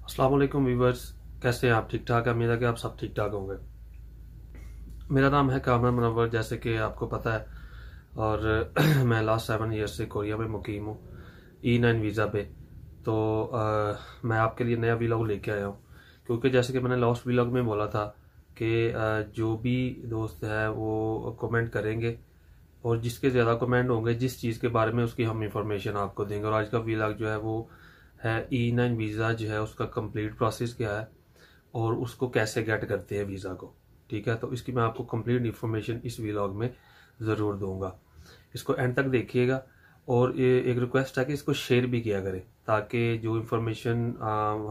अस्सलाम वालेकुम व्यूवर्स, कैसे हैं आप? ठीक ठाक है। उम्मीद है कि आप सब ठीक ठाक होंगे। मेरा नाम है कामरान मुनव्वर, जैसे कि आपको पता है। और मैं लास्ट 7 ईयर से कोरिया में मुकीम हूँ E9 वीज़ा पे। तो मैं आपके लिए नया वीलॉग लेके आया हूँ, क्योंकि जैसे कि मैंने लास्ट वीलॉग में बोला था कि जो भी दोस्त है वो कमेंट करेंगे, और जिसके ज़्यादा कमेंट होंगे जिस चीज़ के बारे में, उसकी हम इंफॉर्मेशन आपको देंगे। और आज का वीलॉग जो है वो है E9 वीज़ा जो है उसका कंप्लीट प्रोसेस क्या है और उसको कैसे गेट करते हैं वीज़ा को। ठीक है, तो इसकी मैं आपको कंप्लीट इन्फॉर्मेशन इस व्लॉग में ज़रूर दूंगा। इसको एंड तक देखिएगा। और ये एक रिक्वेस्ट है कि इसको शेयर भी किया करें, ताकि जो इन्फॉर्मेशन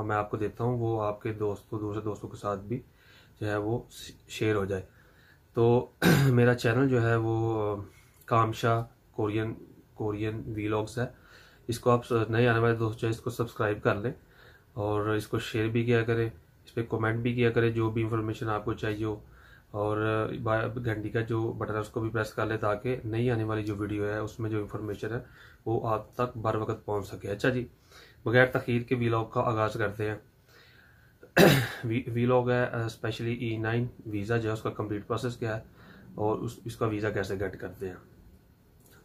मैं आपको देता हूँ वो आपके दोस्तों, दूसरे दोस्तों के साथ भी जो है वो शेयर हो जाए। तो मेरा चैनल जो है वो कामशा कोरियन कोरियन वीलॉग्स है। इसको आप नए आने वाले दोस्त जो है इसको सब्सक्राइब कर लें और इसको शेयर भी किया करें, इस पर कमेंट भी किया करें जो भी इंफॉर्मेशन आपको चाहिए हो। और घंटी का जो बटन है उसको भी प्रेस कर ले, ताकि नई आने वाली जो वीडियो है उसमें जो इन्फॉर्मेशन है वो आप तक बर वक्त पहुंच सके। अच्छा जी, बगैर तखीर के वीलॉग का आगाज़ करते हैं। वीलॉग है स्पेशली E9 वीज़ा जो है उसका कंप्लीट प्रोसेस क्या है और इसका वीज़ा कैसे गेट करते हैं।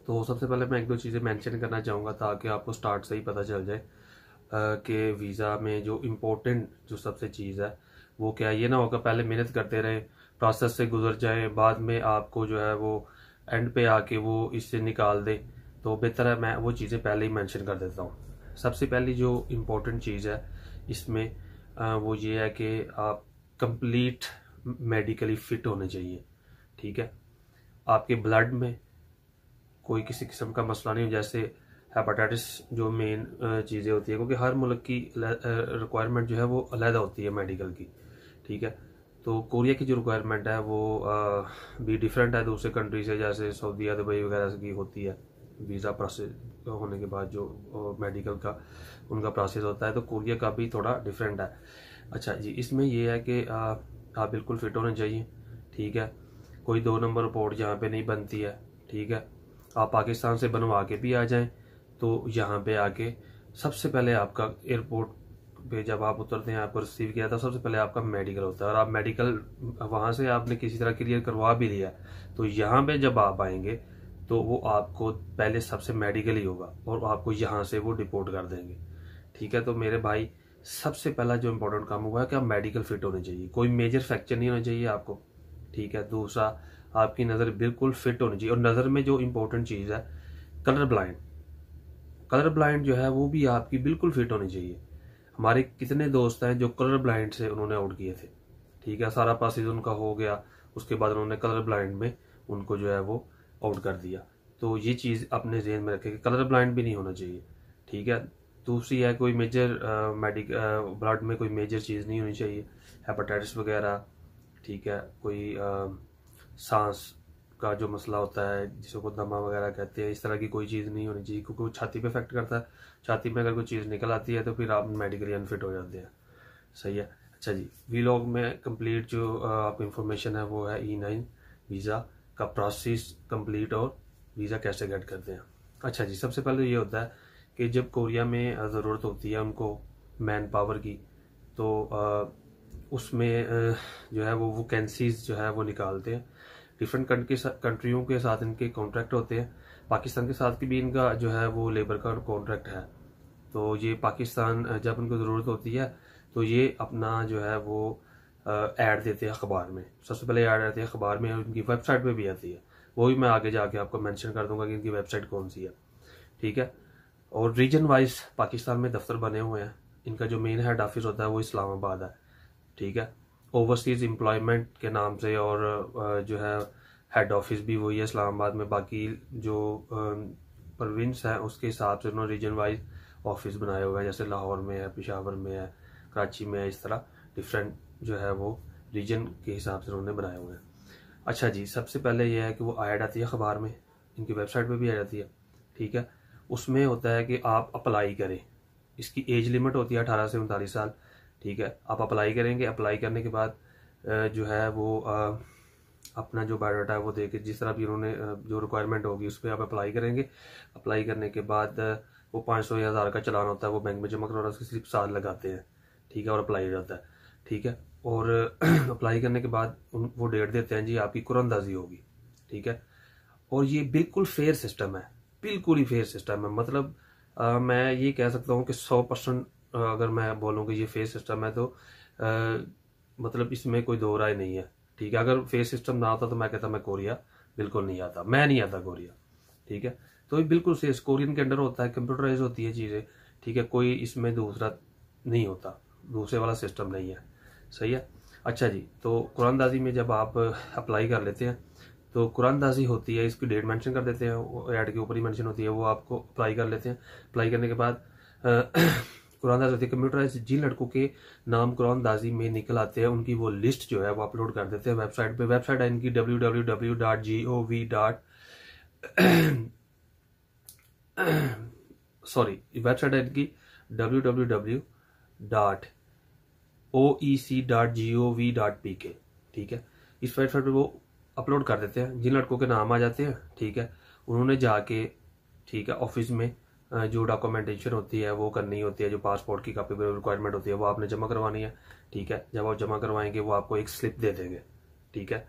तो सबसे पहले मैं एक दो चीज़ें मेंशन करना चाहूँगा, ताकि आपको स्टार्ट से ही पता चल जाए कि वीज़ा में जो इम्पोर्टेंट जो सबसे चीज़ है वो क्या है। ये ना होगा पहले मेहनत करते रहे, प्रोसेस से गुजर जाए, बाद में आपको जो है वो एंड पे आके वो इससे निकाल दे। तो बेहतर है मैं वो चीज़ें पहले ही मेंशन कर देता हूँ। सबसे पहली जो इम्पोर्टेंट चीज़ है इसमें वो ये है कि आप कंप्लीट मेडिकली फिट होने चाहिए। ठीक है, आपके ब्लड में कोई किसी किस्म का मसला नहीं हो, जैसे हेपेटाइटिस जो मेन चीज़ें होती है, क्योंकि हर मुल्क की रिक्वायरमेंट जो है वो अलग होती है मेडिकल की। ठीक है, तो कोरिया की जो रिक्वायरमेंट है वो भी डिफरेंट है दूसरे कंट्री से, जैसे सऊदी दुबई वगैरह की होती है। वीज़ा प्रोसेस होने के बाद जो मेडिकल का उनका प्रोसेस होता है, तो कोरिया का भी थोड़ा डिफरेंट है। अच्छा जी, इसमें यह है कि आप बिल्कुल फिट होने चाहिए। ठीक है, कोई 2 नंबर रिपोर्ट यहाँ पे नहीं बनती है। ठीक है, आप पाकिस्तान से बनवा के भी आ जाएं तो यहाँ पे आके सबसे पहले आपका एयरपोर्ट पे जब आप उतरते हैं, आपको रिसीव किया था, सबसे पहले आपका मेडिकल होता है। और आप मेडिकल वहाँ से आपने किसी तरह क्लियर करवा भी लिया, तो यहाँ पे जब आप आएंगे तो वो आपको पहले सबसे मेडिकल ही होगा और आपको यहाँ से वो डिपोर्ट कर देंगे। ठीक है, तो मेरे भाई सबसे पहला जो इम्पोर्टेंट काम हुआ है कि आप मेडिकल फिट होने चाहिए, कोई मेजर फ्रैक्चर नहीं होना चाहिए आपको। ठीक है, दूसरा आपकी नज़र बिल्कुल फिट होनी चाहिए। और नज़र में जो इम्पोर्टेंट चीज़ है, कलर ब्लाइंड, कलर ब्लाइंड जो है वो भी आपकी बिल्कुल फिट होनी चाहिए। हमारे कितने दोस्त हैं जो कलर ब्लाइंड से उन्होंने आउट किए थे। ठीक है, सारा प्रोसेस उनका हो गया, उसके बाद उन्होंने कलर ब्लाइंड में उनको जो है वो आउट कर दिया। तो ये चीज़ अपने जहन में रखें कि कलर ब्लाइंड भी नहीं होना चाहिए। ठीक है, दूसरी है कोई मेजर ब्लड में कोई मेजर चीज़ नहीं होनी चाहिए, हेपेटाइटिस वगैरह। ठीक है, कोई सांस का जो मसला होता है जिसको दमा वगैरह कहते हैं, इस तरह की कोई चीज़ नहीं होनी चाहिए, क्योंकि वो छाती पे इफेक्ट करता है। छाती में अगर कोई चीज़ निकल आती है तो फिर आप मेडिकली अनफिट हो जाते हैं। सही है। अच्छा जी, वीलॉग में कंप्लीट जो आप इंफॉर्मेशन है वो है E9 वीज़ा का प्रोसेस कंप्लीट और वीज़ा कैसे गेट करते हैं। अच्छा जी, सबसे पहले ये होता है कि जब कोरिया में ज़रूरत होती है उनको मैन पावर की, तो उसमें जो है वो वैकेंसीज जो है वो निकालते हैं। डिफरेंट कंट्रियों के साथ इनके कॉन्ट्रैक्ट होते हैं। पाकिस्तान के साथ की भी इनका जो है वो लेबर का कॉन्ट्रैक्ट है। तो ये पाकिस्तान जब उनको ज़रूरत होती है तो ये अपना जो है वो ऐड देते हैं अखबार में। सबसे पहले ऐड आती है अखबार में, और इनकी वेबसाइट पे भी आती है। वो भी मैं आगे जाके आपको मेंशन कर दूंगा कि इनकी वेबसाइट कौन सी है। ठीक है, और रीजन वाइज पाकिस्तान में दफ्तर बने हुए हैं। इनका जो मेन हेड ऑफिस होता है वो इस्लामाबाद है। ठीक है, ओवरसीज एम्प्लॉयमेंट के नाम से, और जो है हेड ऑफिस भी वही है इस्लामाबाद में। बाकी जो प्रोविंस है उसके हिसाब से उन्होंने रीजन वाइज ऑफिस बनाए हुए हैं, जैसे लाहौर में है, पेशावर में है, कराची में है। इस तरह डिफरेंट जो है वो रीजन के हिसाब से उन्होंने बनाए हुए हैं। अच्छा जी, सबसे पहले यह है कि वो ऐड आती है अखबार में, इनकी वेबसाइट पे भी ऐड आती है। ठीक है, उसमें होता है कि आप अप्लाई करें। इसकी एज लिमिट होती है 18 से 39 साल। ठीक है, आप अप्लाई करेंगे। अप्लाई करने के बाद जो है वो अपना जो बायोडाटा है वो दे के, जिस तरह भी उन्होंने जो रिक्वायरमेंट होगी उस पर आप अप्लाई करेंगे। अप्लाई करने के बाद वो 500 या 1000 का चलान होता है, वो बैंक में जमा करवाना, उसकी सिर्फ साल लगाते हैं। ठीक है, और अप्लाई हो जाता है। ठीक है, और अप्लाई करने के बाद वो डेट देते हैं जी आपकी कुरानंदाजी होगी। ठीक है, और ये बिल्कुल फेयर सिस्टम है, बिल्कुल ही फेयर सिस्टम है। मतलब मैं ये कह सकता हूँ कि 100% अगर मैं बोलूँ कि ये फेयर सिस्टम है तो मतलब इसमें कोई दो राय नहीं है। ठीक है, अगर फेयर सिस्टम ना होता तो मैं कहता मैं कोरिया बिल्कुल नहीं आता, मैं नहीं आता कोरिया। ठीक है, तो ये बिल्कुल से कोरियन के अंडर होता है, कंप्यूटराइज होती है चीज़ें। ठीक है, कोई इसमें दूसरा नहीं होता, दूसरे वाला सिस्टम नहीं है। सही है। अच्छा जी, तो कुरानदाजी में जब आप अप्लाई कर लेते हैं तो कुरानदाजी होती है, इसकी डेट मेंशन कर देते हैं, ऐड के ऊपर ही मेंशन होती है, वो आपको अप्लाई कर लेते हैं। अप्लाई करने के बाद कुरानदाजी होती है कंप्यूटराइज। जिन लड़कों के नाम कुरानदाजी में निकल आते हैं उनकी वो लिस्ट जो है वो अपलोड कर देते हैं वेबसाइट पे। वेबसाइट है इनकी www.gov. सॉरी, वेबसाइट है इनकी www.oec.gov.pk। ठीक है, इस वेबसाइट पे वो अपलोड कर देते हैं। जिन लड़कों के नाम आ जाते हैं, ठीक है, उन्होंने जाके, ठीक है, ऑफिस में जो डॉक्यूमेंटेशन होती है वो करनी होती है, जो पासपोर्ट की कापी रिक्वायरमेंट होती है वो आपने जमा करवानी है। ठीक है, जब आप जमा करवाएंगे वो आपको एक स्लिप दे देंगे। ठीक है,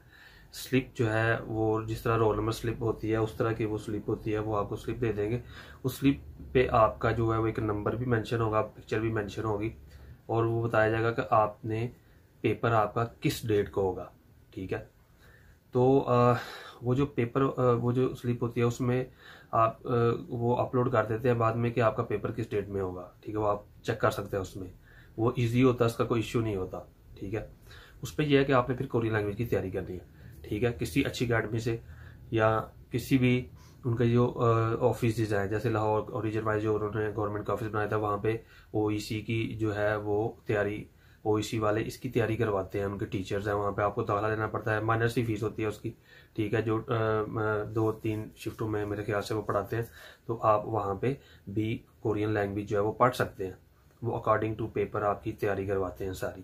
स्लिप जो है वो जिस तरह रोल नंबर स्लिप होती है उस तरह की वो स्लिप होती है, वो आपको स्लिप दे देंगे। उस स्लिप पे आपका जो है वो एक नंबर भी मेंशन होगा, पिक्चर भी मेंशन होगी, और वो बताया जाएगा कि आपने पेपर आपका किस डेट को होगा। ठीक है, तो वो जो पेपर वो जो स्लिप होती है उसमें आप वो अपलोड कर देते हैं बाद में कि आपका पेपर किस डेट में होगा। ठीक है, वो आप चेक कर सकते हैं उसमें, वो इजी होता है, उसका कोई इश्यू नहीं होता। ठीक है, उस पर यह है कि आपने फिर कोरियन लैंग्वेज की तैयारी करनी है। ठीक है, किसी अच्छी अकेडमी से या किसी भी उनका जो ऑफिस है, जैसे लाहौर ओरिजिन वाइज जो उन्होंने गवर्नमेंट का ऑफिस बनाया था, वहाँ पे ओईसी की जो है वो तैयारी, ओईसी वाले इसकी तैयारी करवाते हैं, उनके टीचर्स हैं, वहाँ पे आपको दाखिला देना पड़ता है, माइनर सी फीस होती है उसकी। ठीक है, जो 2-3 शिफ्टों में मेरे ख्याल से वो पढ़ाते हैं, तो आप वहाँ पे भी कोरियन लैंग्वेज जो है वो पढ़ सकते हैं। वो अकॉर्डिंग टू पेपर आपकी तैयारी करवाते हैं सारी।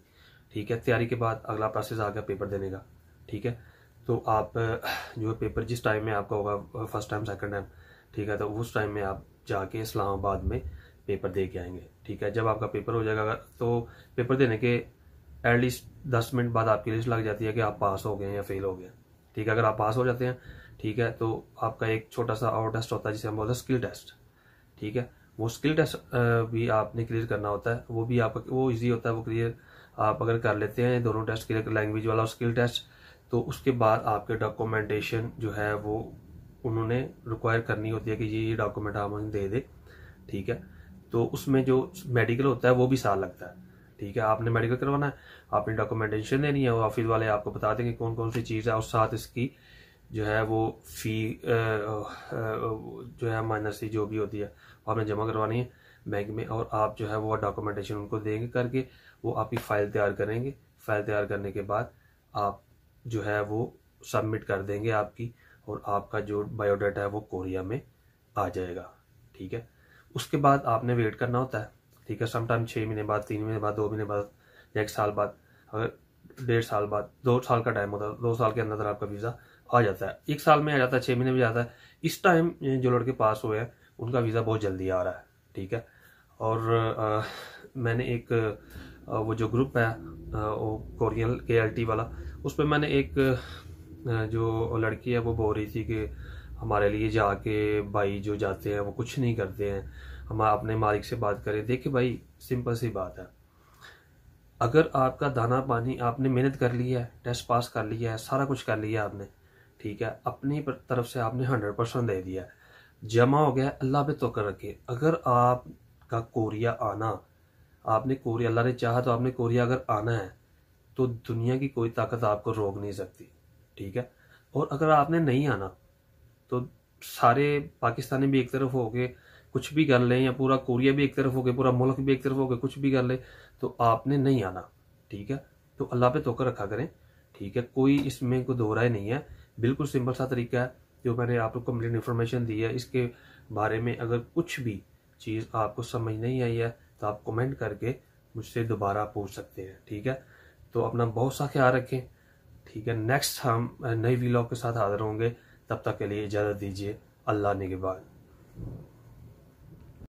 ठीक है, तैयारी के बाद अगला प्रोसेस आ गया पेपर देने का। ठीक है, तो आप जो है पेपर जिस टाइम में आपका होगा, फर्स्ट टाइम सेकंड टाइम, ठीक है, तो उस टाइम में आप जाके इस्लामाबाद में पेपर दे के आएंगे। ठीक है, जब आपका पेपर हो जाएगा तो पेपर देने के एटलीस्ट 10 मिनट बाद आपकी लिस्ट लग जाती है कि आप पास हो गए या फेल हो गए। ठीक है, अगर आप पास हो जाते हैं, ठीक है, तो आपका एक छोटा सा और टेस्ट होता है जिसे हम बोलते हैं स्किल टेस्ट। ठीक है, वो स्किल टेस्ट भी आपने क्लियर करना होता है, वो भी आपका वो ईजी होता है, वो क्लियर आप अगर कर लेते हैं दोनों टेस्ट क्लियर, लैंग्वेज वाला और स्किल टेस्ट, तो उसके बाद आपके डॉक्यूमेंटेशन जो है वो उन्होंने रिक्वायर करनी होती है कि ये डॉक्यूमेंट आप मुझे दे दे। ठीक है, तो उसमें जो मेडिकल होता है वो भी साल लगता है। ठीक है, आपने मेडिकल करवाना है, आपने डॉक्यूमेंटेशन देनी है, और ऑफिस वाले आपको बता देंगे कौन कौन सी चीज़ है, और साथ इसकी जो है वो फी जो है माइनर सी जो भी होती है आपने जमा करवानी है बैंक में, और आप जो है वो डॉक्यूमेंटेशन उनको देंगे करके, वो आपकी फ़ाइल तैयार करेंगे। फाइल तैयार करने के बाद आप जो है वो सबमिट कर देंगे आपकी, और आपका जो बायोडाटा है वो कोरिया में आ जाएगा। ठीक है, उसके बाद आपने वेट करना होता है। ठीक है, समटाइम 6 महीने बाद, 3 महीने बाद, 2 महीने बाद, 1 साल बाद, अगर 1.5 साल बाद, 2 साल का टाइम होता है, 2 साल के अंदर आपका वीज़ा आ जाता है। 1 साल में आ जाता है, 6 महीने में जाता है। इस टाइम जो लड़के पास हुए हैं उनका वीज़ा बहुत जल्दी आ रहा है। ठीक है, और मैंने एक वो जो ग्रुप है वो कोरियन KLT वाला, उस पर मैंने एक जो लड़की है वो बोल रही थी कि हमारे लिए जाके भाई जो जाते हैं वो कुछ नहीं करते हैं, हम अपने मालिक से बात करें। देखिए भाई, सिंपल सी बात है, अगर आपका दाना पानी आपने मेहनत कर ली है, टेस्ट पास कर लिया है, सारा कुछ कर लिया आपने, ठीक है, अपनी तरफ से आपने 100% दे दिया है, जमा हो गया, अल्लाह पे तवक्कल रखिए। अगर आपका कोरिया आना, आपने कोरिया, अल्लाह ने चाहा तो आपने कोरिया अगर आना है तो दुनिया की कोई ताकत आपको रोक नहीं सकती। ठीक है, और अगर आपने नहीं आना तो सारे पाकिस्तानी भी एक तरफ हो गए कुछ भी कर लें, या पूरा कोरिया भी एक तरफ हो गए, पूरा मुल्क भी एक तरफ हो गए कुछ भी कर ले, तो आपने नहीं आना। ठीक है, तो अल्लाह पे तवक्कल रखा करें। ठीक है, कोई इसमें कोई दो राय नहीं है, बिल्कुल सिंपल सा तरीका है जो मैंने आपको कंप्लीट इन्फॉर्मेशन दी है। इसके बारे में अगर कुछ भी चीज़ आपको समझ नहीं आई है तो आप कमेंट करके मुझसे दोबारा पूछ सकते हैं। ठीक है, तो अपना बहुत सा ख्याल रखें। ठीक है, नेक्स्ट हम नई व्लॉग के साथ हाजिर होंगे, तब तक के लिए इजाज़त दीजिए। अल्लाह निगहबान।